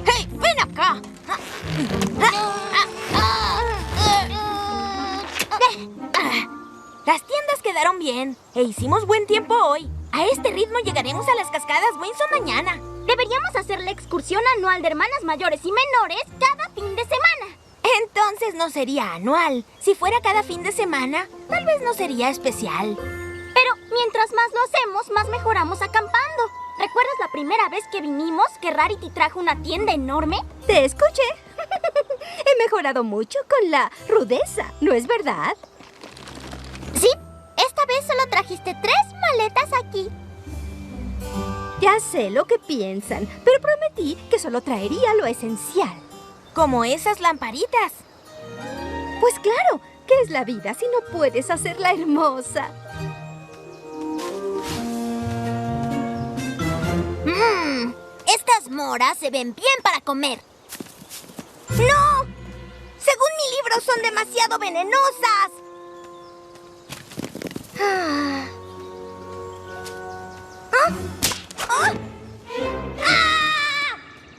¡Hey, ven acá! Las tiendas quedaron bien e hicimos buen tiempo hoy. A este ritmo llegaremos a las cascadas Windsor mañana. Deberíamos hacer la excursión anual de hermanas mayores y menores cada fin de semana. Entonces no sería anual. Si fuera cada fin de semana, tal vez no sería especial. Pero mientras más lo hacemos, más mejoramos acampando. ¿Recuerdas la primera vez que vinimos que Rarity trajo una tienda enorme? Te escuché. He mejorado mucho con la rudeza, ¿no es verdad? Sí, esta vez solo trajiste 3 maletas aquí. Ya sé lo que piensan, pero prometí que solo traería lo esencial. Como esas lamparitas. Pues claro, ¿qué es la vida si no puedes hacerla hermosa? Estas moras se ven bien para comer. ¡No! Según mi libro, son demasiado venenosas.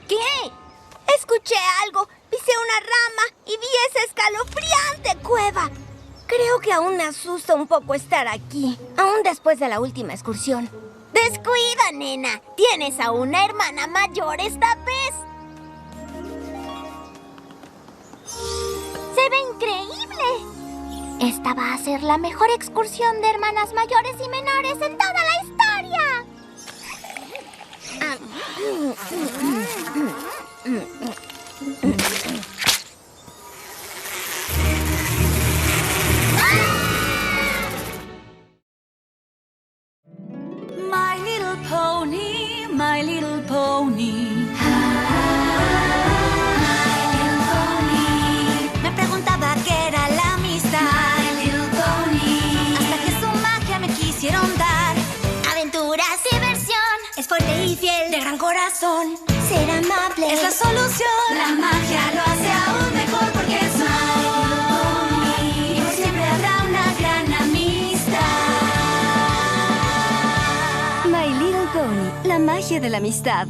¿Qué? Escuché algo, pisé una rama y vi esa escalofriante cueva. Creo que aún me asusta un poco estar aquí, aún después de la última excursión. Descuida, nena. Tienes a una hermana mayor esta vez. ¡Se ve increíble! Esta va a ser la mejor excursión de hermanas mayores y menores en toda la historia. My little pony, my little pony. Me preguntaba qué era la amistad. My little pony. Hasta que su magia me quisieron dar. Aventuras, diversión. Es fuerte y fiel, de gran corazón. Ser amable. Es la solución. La magia lo hace aún mejor porque es My Little Pony. Y por siempre habrá una gran amistad. My Little Pony, la magia de la amistad.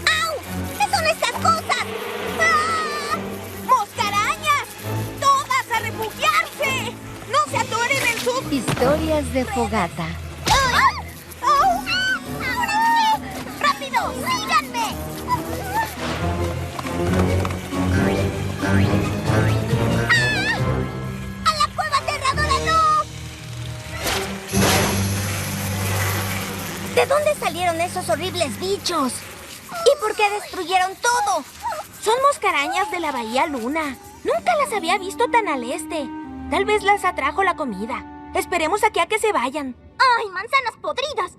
¡Au! ¿Qué son estas cosas? ¡Ah! ¡Moscarañas! ¡Todas a refugiarse! ¡No se atoren en sus... Historias de fogata. ¡Au! ¡Rápido! ¡Síganme! ¡Ah! ¡A la cueva aterradora no! ¿De dónde salieron esos horribles bichos? ¿Y por qué destruyeron todo? Son moscarañas de la Bahía Luna. Nunca las había visto tan al este. Tal vez las atrajo la comida. Esperemos aquí a que se vayan. ¡Ay, manzanas podridas!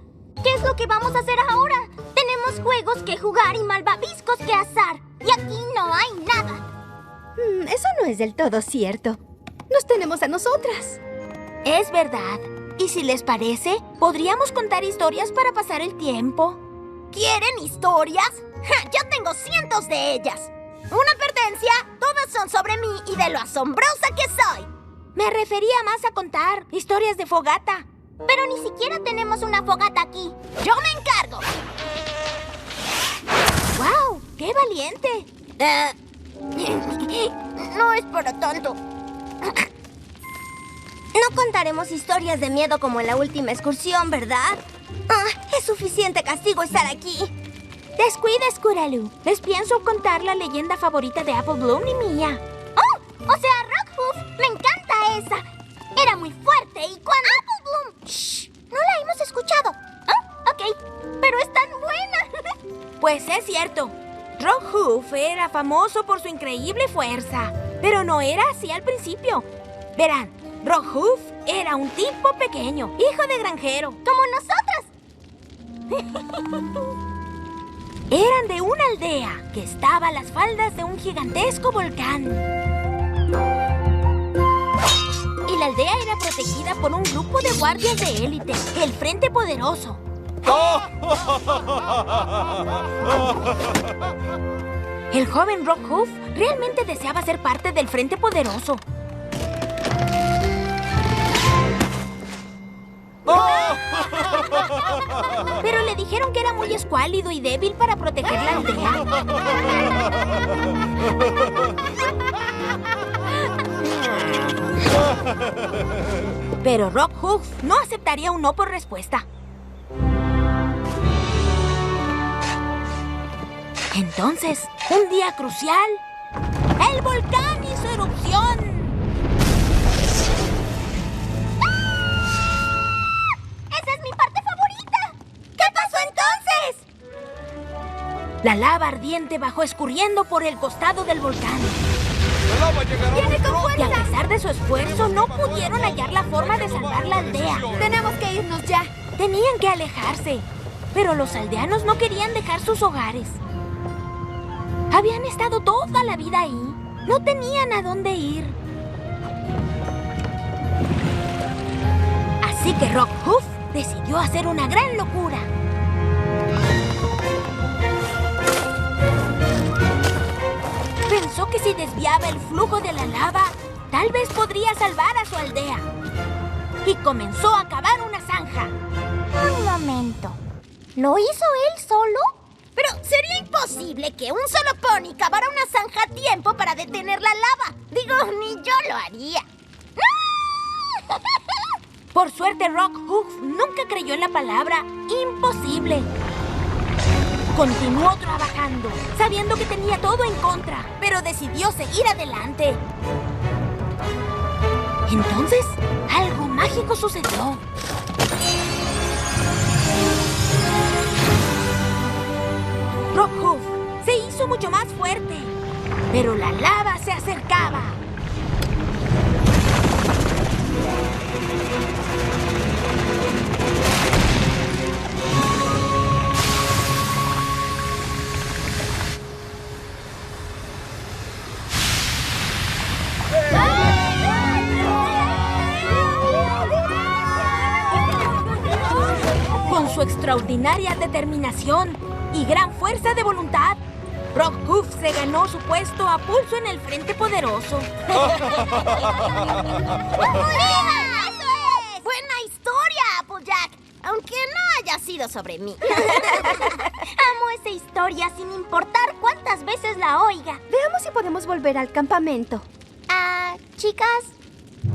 ¿Qué es lo que vamos a hacer ahora? Tenemos juegos que jugar y malvaviscos que asar. Y aquí no hay nada. Eso no es del todo cierto. Nos tenemos a nosotras. Es verdad. Y si les parece, podríamos contar historias para pasar el tiempo. ¿Quieren historias? ¡Ja! Yo tengo cientos de ellas. Una advertencia, todas son sobre mí y de lo asombrosa que soy. Me refería más a contar historias de fogata. Pero ni siquiera tenemos una fogata aquí. ¡Yo me encargo! ¡Wow! ¡Qué valiente! No es para tanto. No contaremos historias de miedo como en la última excursión, ¿verdad? Es suficiente castigo estar aquí. Descuida, Scootaloo. Les pienso contar la leyenda favorita de Apple Bloom y mía. ¡Oh! O sea, Rockhoof. Me encanta esa. Era muy fuerte y cuando... ¡Apple Bloom! ¡Shh! No la hemos escuchado. Ah, ok. Pero es tan buena. Pues es cierto. Rockhoof era famoso por su increíble fuerza. Pero no era así al principio. Verán, Rockhoof era un tipo pequeño, hijo de granjero. Como nosotras. Eran de una aldea que estaba a las faldas de un gigantesco volcán. Y la aldea era protegida por un grupo de guardias de élite, el Frente Poderoso. El joven Rockhoof realmente deseaba ser parte del Frente Poderoso. Pero le dijeron que era muy escuálido y débil para proteger la aldea. Pero Rockhoof no aceptaría un no por respuesta. Entonces, un día crucial, el volcán hizo erupción. ¡Esa es mi parte favorita! ¿Qué pasó entonces? La lava ardiente bajó escurriendo por el costado del volcán. ¡La lava llegará muy pronto! Y a pesar de su esfuerzo, no pudieron hallar la forma de salvar la aldea. Tenemos que irnos ya. Tenían que alejarse, pero los aldeanos no querían dejar sus hogares. Habían estado toda la vida ahí. No tenían a dónde ir. Así que Rockhoof decidió hacer una gran locura. Pensó que si desviaba el flujo de la lava, tal vez podría salvar a su aldea. Y comenzó a cavar una zanja. Un momento. ¿Lo hizo él solo? Pero sería imposible que un solo pony cavara una zanja a tiempo para detener la lava. Digo, ni yo lo haría. Por suerte, Rockhoof nunca creyó en la palabra imposible. Continuó trabajando, sabiendo que tenía todo en contra, pero decidió seguir adelante. Entonces, algo mágico sucedió. Rockhoof se hizo mucho más fuerte, pero la lava se acercaba. Con su extraordinaria determinación y gran fuerza de voluntad, Rockhoof se ganó su puesto a pulso en el Frente Poderoso. ¡Buena historia, Applejack! Aunque no haya sido sobre mí. Amo esa historia sin importar cuántas veces la oiga. Veamos si podemos volver al campamento. Chicas,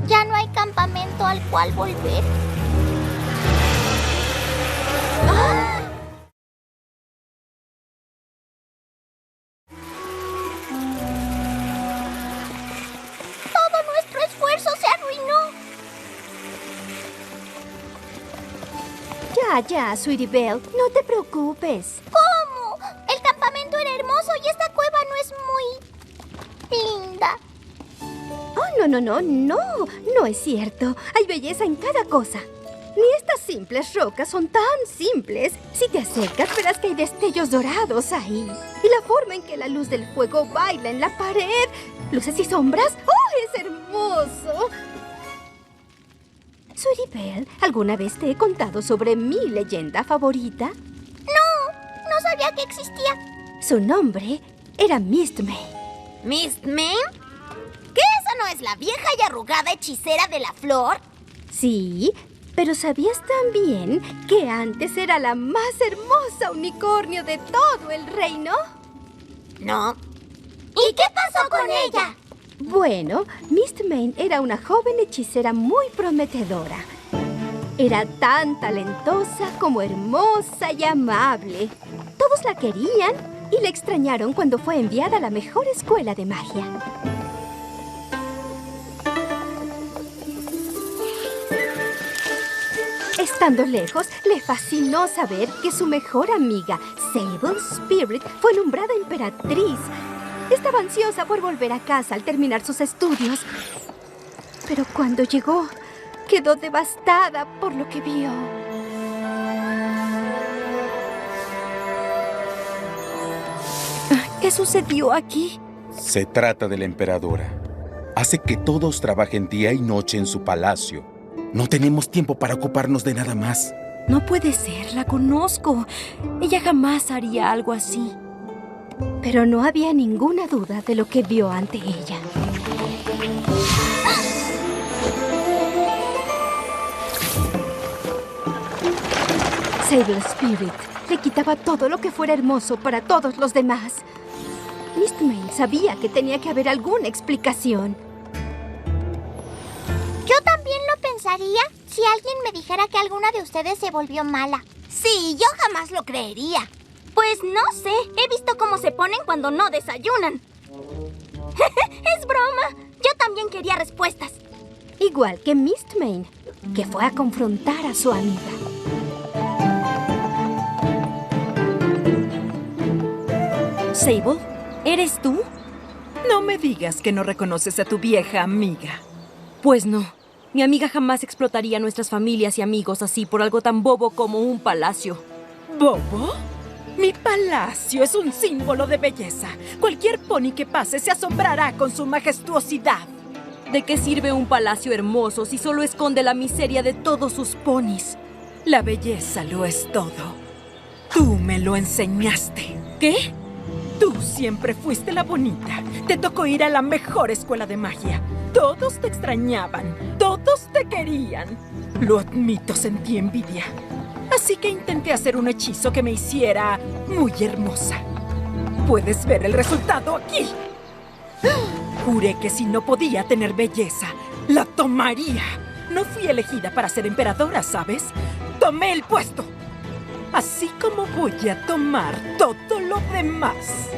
¿ya no hay campamento al cual volver? Todo nuestro esfuerzo se arruinó. Ya, Sweetie Belle, no te preocupes. ¿Cómo? El campamento era hermoso y esta cueva no es muy linda. Oh, no es cierto. Hay belleza en cada cosa. Ni estas simples rocas son tan simples. Si te acercas, verás que hay destellos dorados ahí. Y la forma en que la luz del fuego baila en la pared. Luces y sombras. ¡Oh, es hermoso! Sweetie Belle, ¿alguna vez te he contado sobre mi leyenda favorita? No sabía que existía. Su nombre era Mistmane. ¿Mistmane? ¿Qué esa no es la vieja y arrugada hechicera de la flor? Sí, pero ¿sabías también que antes era la más hermosa unicornio de todo el reino? No. ¿Y qué pasó con ella? Bueno, Mistmane era una joven hechicera muy prometedora. Era tan talentosa como hermosa y amable. Todos la querían y la extrañaron cuando fue enviada a la mejor escuela de magia. Estando lejos, le fascinó saber que su mejor amiga, Sable Spirit, fue nombrada emperatriz. Estaba ansiosa por volver a casa al terminar sus estudios. Pero cuando llegó, quedó devastada por lo que vio. ¿Qué sucedió aquí? Se trata de la emperadora. Hace que todos trabajen día y noche en su palacio. No tenemos tiempo para ocuparnos de nada más. No puede ser, la conozco. Ella jamás haría algo así. Pero no había ninguna duda de lo que vio ante ella. Sable Spirit le quitaba todo lo que fuera hermoso para todos los demás. Mistmane sabía que tenía que haber alguna explicación. Yo también lo pensaría si alguien me dijera que alguna de ustedes se volvió mala. Sí, yo jamás lo creería. Pues no sé, he visto cómo se ponen cuando no desayunan. Es broma, yo también quería respuestas. Igual que Mistmane, que fue a confrontar a su amiga. Sable, ¿eres tú? No me digas que no reconoces a tu vieja amiga. Pues no. Mi amiga jamás explotaría a nuestras familias y amigos así por algo tan bobo como un palacio. ¿Bobo? Mi palacio es un símbolo de belleza. Cualquier pony que pase se asombrará con su majestuosidad. ¿De qué sirve un palacio hermoso si solo esconde la miseria de todos sus ponis? La belleza lo es todo. Tú me lo enseñaste. ¿Qué? Tú siempre fuiste la bonita. Te tocó ir a la mejor escuela de magia. Todos te extrañaban. Todos te querían. Lo admito, sentí envidia. Así que intenté hacer un hechizo que me hiciera muy hermosa. Puedes ver el resultado aquí. Juré que si no podía tener belleza, la tomaría. No fui elegida para ser emperadora, ¿sabes? Tomé el puesto. Así como voy a tomar todo lo demás.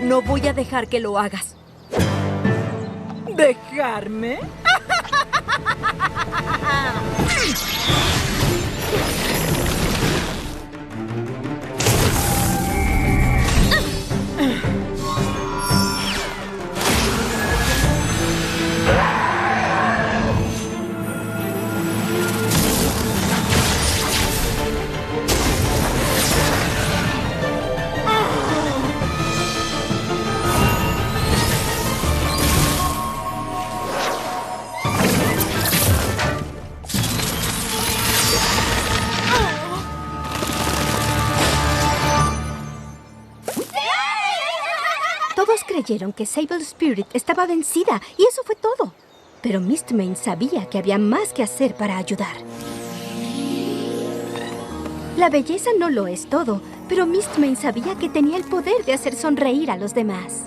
No voy a dejar que lo hagas. ¿Dejarme? Todos creyeron que Sable Spirit estaba vencida y eso fue todo. Pero Mistmane sabía que había más que hacer para ayudar. La belleza no lo es todo, pero Mistmane sabía que tenía el poder de hacer sonreír a los demás.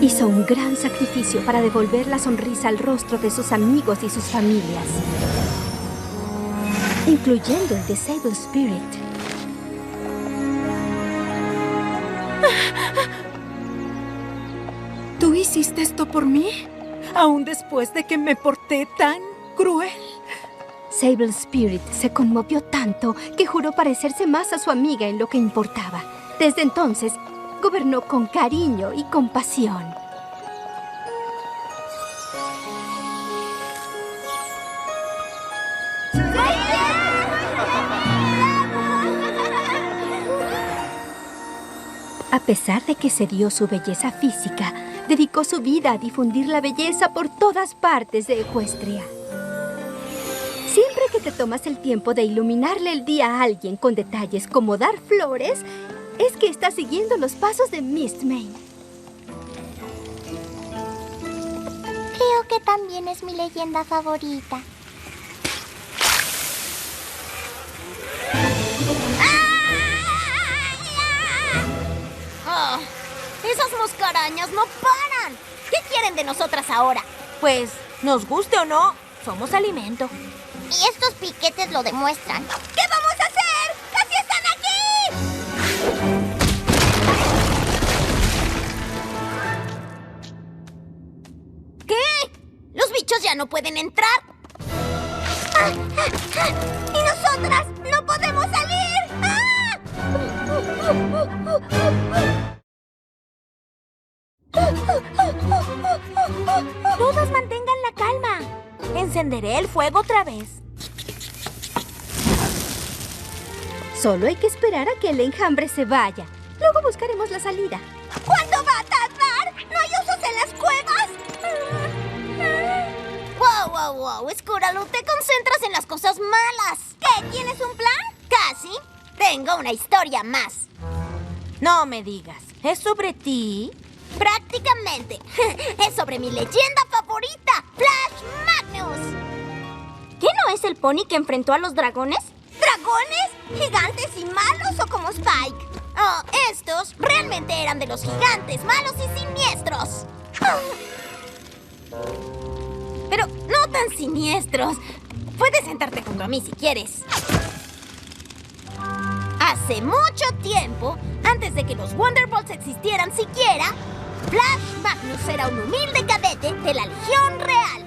Hizo un gran sacrificio para devolver la sonrisa al rostro de sus amigos y sus familias, incluyendo el de Sable Spirit. ¿Tú hiciste esto por mí? ¿Aún después de que me porté tan cruel? Sable Spirit se conmovió tanto que juró parecerse más a su amiga en lo que importaba. Desde entonces, gobernó con cariño y compasión. A pesar de que cedió su belleza física, dedicó su vida a difundir la belleza por todas partes de Equestria. Siempre que te tomas el tiempo de iluminarle el día a alguien con detalles como dar flores, es que estás siguiendo los pasos de Mistmane. Creo que también es mi leyenda favorita. Oh, esas moscarañas no paran. ¿Qué quieren de nosotras ahora? Pues, nos guste o no, somos alimento. Y estos piquetes lo demuestran. ¿Qué vamos a hacer? ¡Casi están aquí! ¿Qué? Los bichos ya no pueden entrar. ¡Y nosotras no podemos salir! Todas mantengan la calma. Encenderé el fuego otra vez. Solo hay que esperar a que el enjambre se vaya. Luego buscaremos la salida. ¿Cuánto va a tardar? ¿No hay osos en las cuevas? Wow. Squirrel, te concentras en las cosas malas. ¿Qué? ¿Tienes un plan? Casi. Tengo una historia más. No me digas. ¿Es sobre ti? Prácticamente. Es sobre mi leyenda favorita, Flash Magnus. ¿Qué no es el pony que enfrentó a los dragones? ¿Dragones? ¿Gigantes y malos o como Spike? Oh, estos realmente eran de los gigantes malos y siniestros. Pero no tan siniestros. Puedes sentarte junto a mí si quieres. Hace mucho tiempo, antes de que los Wonderbolts existieran siquiera, Flash Magnus era un humilde cadete de la Legión Real.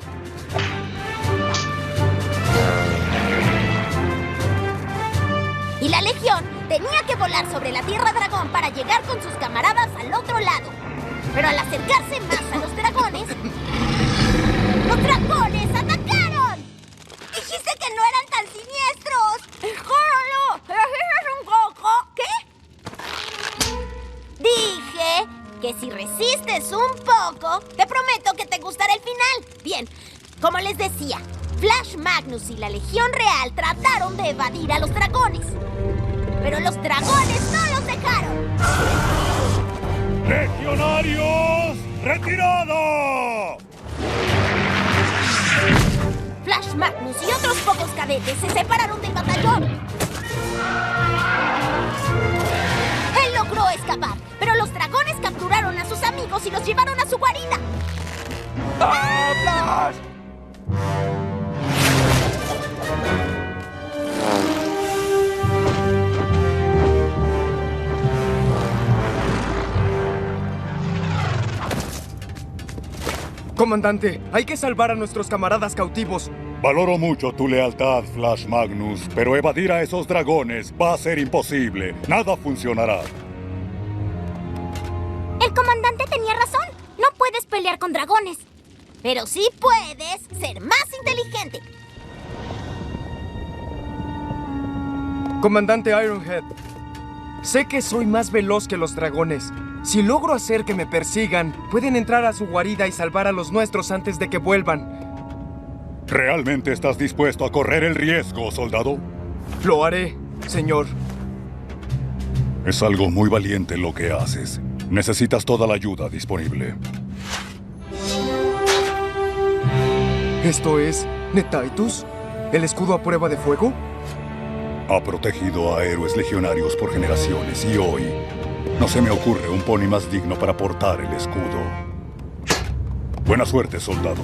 Y la Legión tenía que volar sobre la Tierra Dragón para llegar con sus camaradas al otro lado. Pero al acercarse más a los dragones atacaron. Dijiste que no eran tan siniestros. ¡Jóralo! ¿Es un coco? ¿Qué? Dije que si resistes un poco, te prometo que te gustará el final. Bien, como les decía, Flash Magnus y la Legión Real trataron de evadir a los dragones. Pero los dragones no los dejaron. ¡Legionarios! ¡Retirado! Flash Magnus y otros pocos cadetes se separaron del batallón. Él logró escapar, pero los dragones capturaron a sus amigos y los llevaron a su guarida. ¡Ah, Flash! Comandante, hay que salvar a nuestros camaradas cautivos. Valoro mucho tu lealtad, Flash Magnus, pero evadir a esos dragones va a ser imposible. Nada funcionará. El comandante tenía razón. No puedes pelear con dragones. Pero sí puedes ser más inteligente. Comandante Ironhead, sé que soy más veloz que los dragones. Si logro hacer que me persigan, pueden entrar a su guarida y salvar a los nuestros antes de que vuelvan. ¿Realmente estás dispuesto a correr el riesgo, soldado? Lo haré, señor. Es algo muy valiente lo que haces. Necesitas toda la ayuda disponible. ¿Esto es Netaitus? ¿El escudo a prueba de fuego? Ha protegido a héroes legionarios por generaciones y hoy no se me ocurre un pony más digno para portar el escudo. Buena suerte, soldado.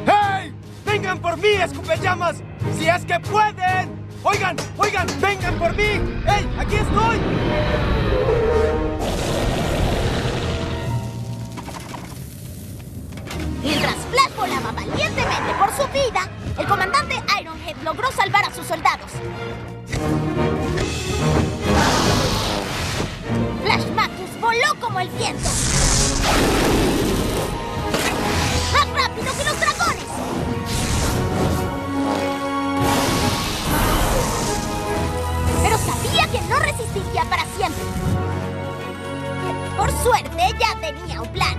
¡Hey! ¡Vengan por mí, escupellamas! ¡Si es que pueden! ¡Oigan! ¡Vengan por mí! ¡Hey! ¡Aquí estoy! Mientras Flash volaba valientemente por su vida, el comandante Ironhead logró salvar a sus soldados. Flash Magnus voló como el viento. ¡Más rápido que los dragones! Pero sabía que no resistiría para siempre. Por suerte, ya tenía un plan.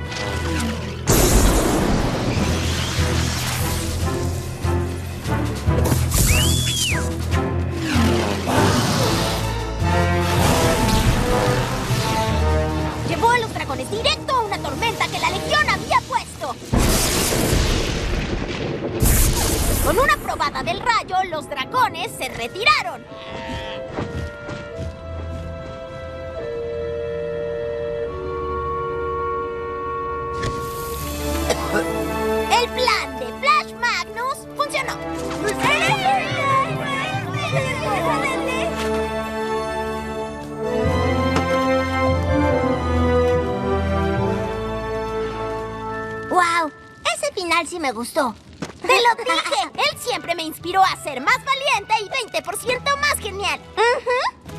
Llevó a los dragones directo a una tormenta que la Legión había puesto. Con una probada del rayo, los dragones se retiraron. El plan de Flash Magnus funcionó. ¡Wow! Ese final sí me gustó. ¡Te lo dije! Él siempre me inspiró a ser más valiente y 20% más genial.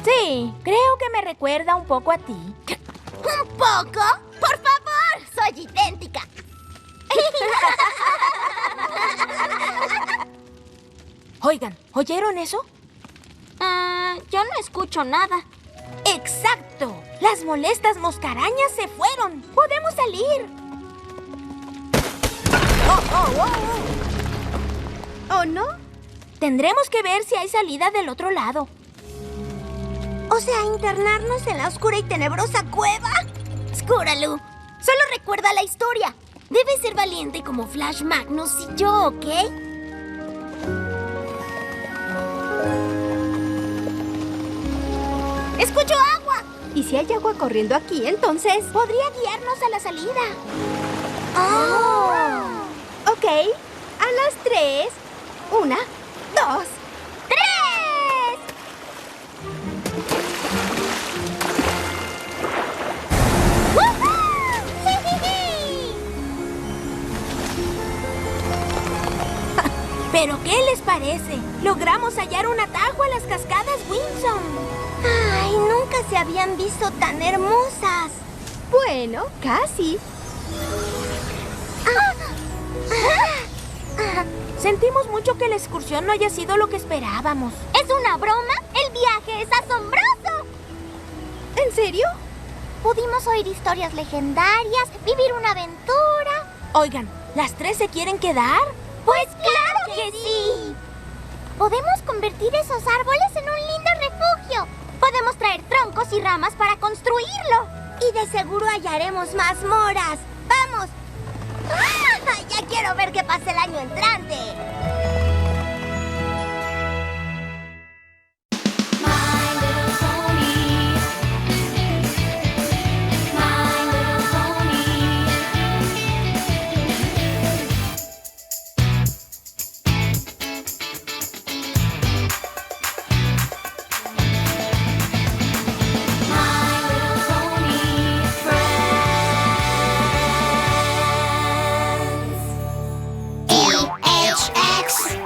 Sí, creo que me recuerda un poco a ti. ¿Un poco? ¡Por favor! ¡Soy idéntica! Oigan, ¿oyeron eso? Yo no escucho nada. ¡Exacto! Las molestas moscarañas se fueron. ¡Podemos salir! ¡Oh, oh, oh! ¿no? Tendremos que ver si hay salida del otro lado. O sea, internarnos en la oscura y tenebrosa cueva. Scooraloo, solo recuerda la historia. Debes ser valiente como Flash Magnus y yo, ¿ok? ¡Escucho agua! Y si hay agua corriendo aquí, entonces... Podría guiarnos a la salida. Ok, a las 3. 1, 2... ¡Tres! ¡Woohoo! ¡Sí! ¿Pero qué les parece? Logramos hallar un atajo a las cascadas Winsome. ¡Ay, nunca se habían visto tan hermosas! Bueno, casi. Sentimos mucho que la excursión no haya sido lo que esperábamos. ¿Es una broma? ¡El viaje es asombroso! ¿En serio? Pudimos oír historias legendarias, vivir una aventura. Oigan, ¿las 3 se quieren quedar? ¡Pues claro que sí! Podemos convertir esos árboles en un lindo refugio. Podemos traer troncos y ramas para construirlo. Y de seguro hallaremos mazmorras. ¡Vamos! ¡Ah! ¡Ya quiero ver qué pasa el año entrante! My little pony. My little pony. My little pony friends. LHX.